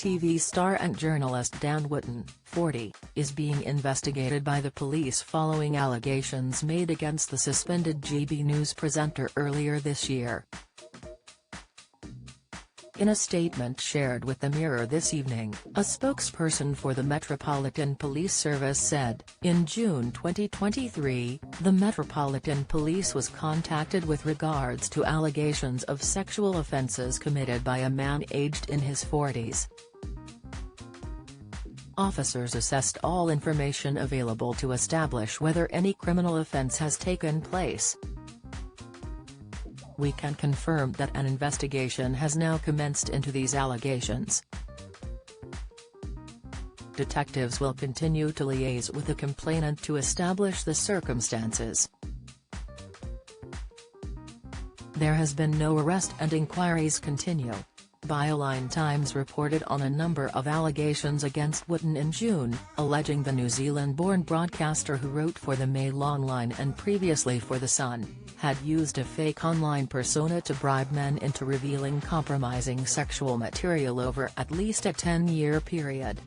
TV star and journalist Dan Wootton, 40, is being investigated by the police following allegations made against the suspended GB News presenter earlier this year. In a statement shared with the Mirror this evening, a spokesperson for the Metropolitan Police Service said, in June 2023, the Metropolitan Police was contacted with regards to allegations of sexual offences committed by a man aged in his 40s. Officers assessed all information available to establish whether any criminal offence has taken place. We can confirm that an investigation has now commenced into these allegations. Detectives will continue to liaise with the complainant to establish the circumstances. There has been no arrest and inquiries continue. Byline Times reported on a number of allegations against Wootton in June, alleging the New Zealand-born broadcaster who wrote for the Mail Online and previously for The Sun, had used a fake online persona to bribe men into revealing compromising sexual material over at least a 10-year period.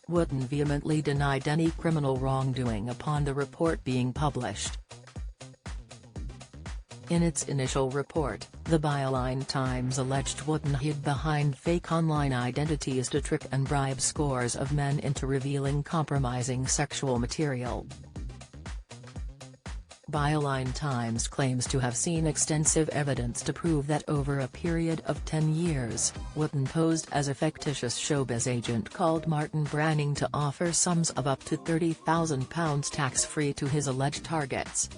Wootton vehemently denied any criminal wrongdoing upon the report being published. In its initial report, the Byline Times alleged Wootton hid behind fake online identities to trick and bribe scores of men into revealing compromising sexual material. Byline Times claims to have seen extensive evidence to prove that over a period of 10 years, Wootton posed as a fictitious showbiz agent called Martin Branning to offer sums of up to £30,000 tax-free to his alleged targets.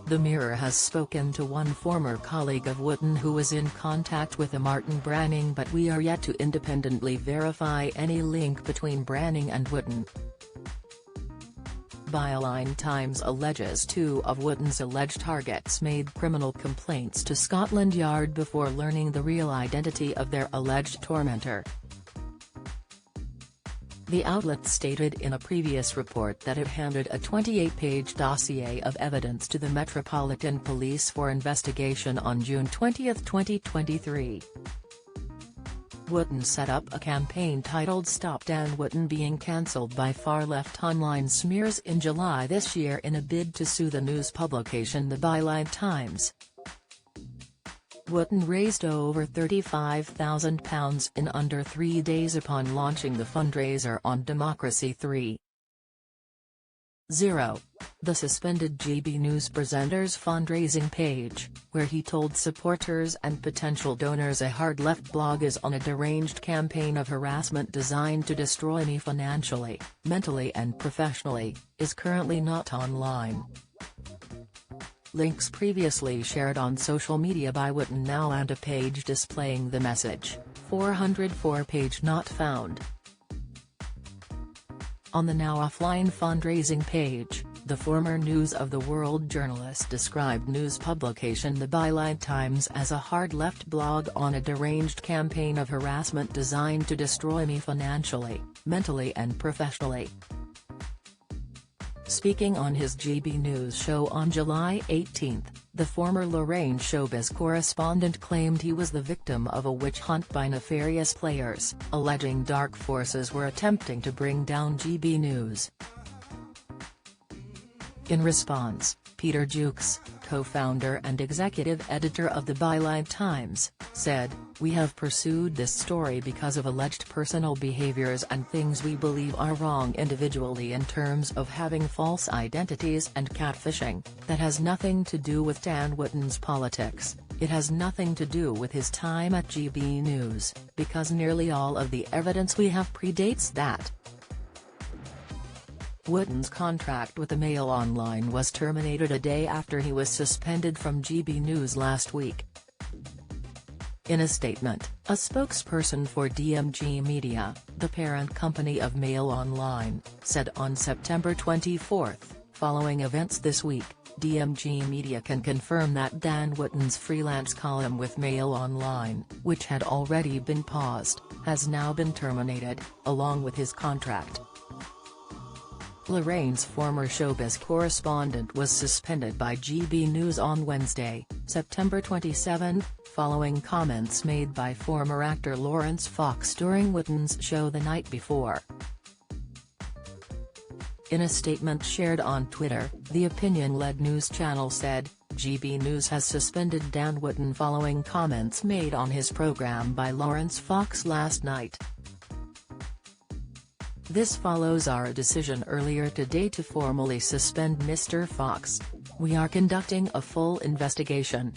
The Mirror has spoken to one former colleague of Wootton who was in contact with a Martin Branning, but we are yet to independently verify any link between Branning and Wootton. Byline Times alleges two of Wootton's alleged targets made criminal complaints to Scotland Yard before learning the real identity of their alleged tormentor. The outlet stated in a previous report that it handed a 28-page dossier of evidence to the Metropolitan Police for investigation on June 20, 2023. Wootton set up a campaign titled Stop Dan Wootton Being Cancelled by far-left online smears in July this year in a bid to sue the news publication The Byline Times. Wootton raised over £35,000 in under 3 days upon launching the fundraiser on Democracy 3.0. The suspended GB News presenter's fundraising page, where he told supporters and potential donors a hard-left blog is on a deranged campaign of harassment designed to destroy me financially, mentally and professionally, is currently not online. Links previously shared on social media by Wootton now and a page displaying the message, 404 page not found. On the now offline fundraising page, the former News of the World journalist described news publication The Byline Times as a hard-left blog on a deranged campaign of harassment designed to destroy me financially, mentally and professionally. Speaking on his GB News show on July 18, the former Lorraine showbiz correspondent claimed he was the victim of a witch hunt by nefarious players, alleging dark forces were attempting to bring down GB News. In response, Peter Jukes, co-founder and executive editor of the Byline Times, said, "We have pursued this story because of alleged personal behaviors and things we believe are wrong individually in terms of having false identities and catfishing. That has nothing to do with Dan Wootton's politics, it has nothing to do with his time at GB News, because nearly all of the evidence we have predates that." Wootton's contract with the Mail Online was terminated a day after he was suspended from GB News last week. In a statement, a spokesperson for DMG Media, the parent company of Mail Online, said on September 24, following events this week, DMG Media can confirm that Dan Wootton's freelance column with Mail Online, which had already been paused, has now been terminated, along with his contract. Lorraine's former showbiz correspondent was suspended by GB News on Wednesday, September 27, following comments made by former actor Lawrence Fox during Wootton's show the night before. In a statement shared on Twitter, the opinion-led news channel said, GB News has suspended Dan Wootton following comments made on his program by Lawrence Fox last night. This follows our decision earlier today to formally suspend Mr. Fox. We are conducting a full investigation.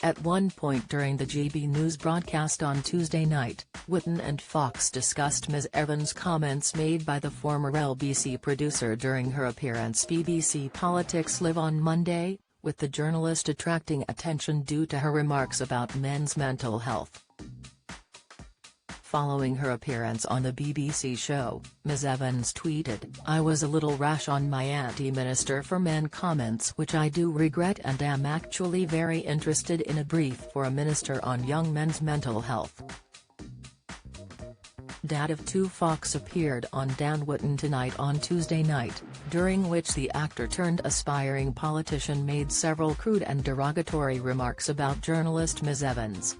At one point during the GB News broadcast on Tuesday night, Wootton and Fox discussed Ms. Evans' comments made by the former LBC producer during her appearance BBC Politics Live on Monday, with the journalist attracting attention due to her remarks about men's mental health. Following her appearance on the BBC show, Ms. Evans tweeted, "I was a little rash on my anti-Minister for Men comments, which I do regret, and am actually very interested in a brief for a minister on young men's mental health." Dad of two Fox appeared on Dan Wootton Tonight on Tuesday night, during which the actor-turned-aspiring politician made several crude and derogatory remarks about journalist Ms. Evans.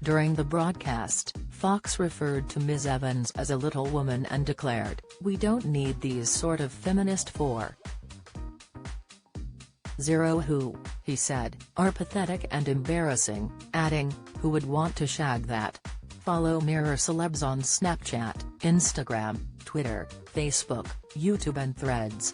During the broadcast, Fox referred to Ms. Evans as a little woman and declared, "We don't need these sort of feminist for zero who," he said, "are pathetic and embarrassing," adding, "Who would want to shag that?" Follow Mirror Celebs on Snapchat, Instagram, Twitter, Facebook, YouTube and Threads.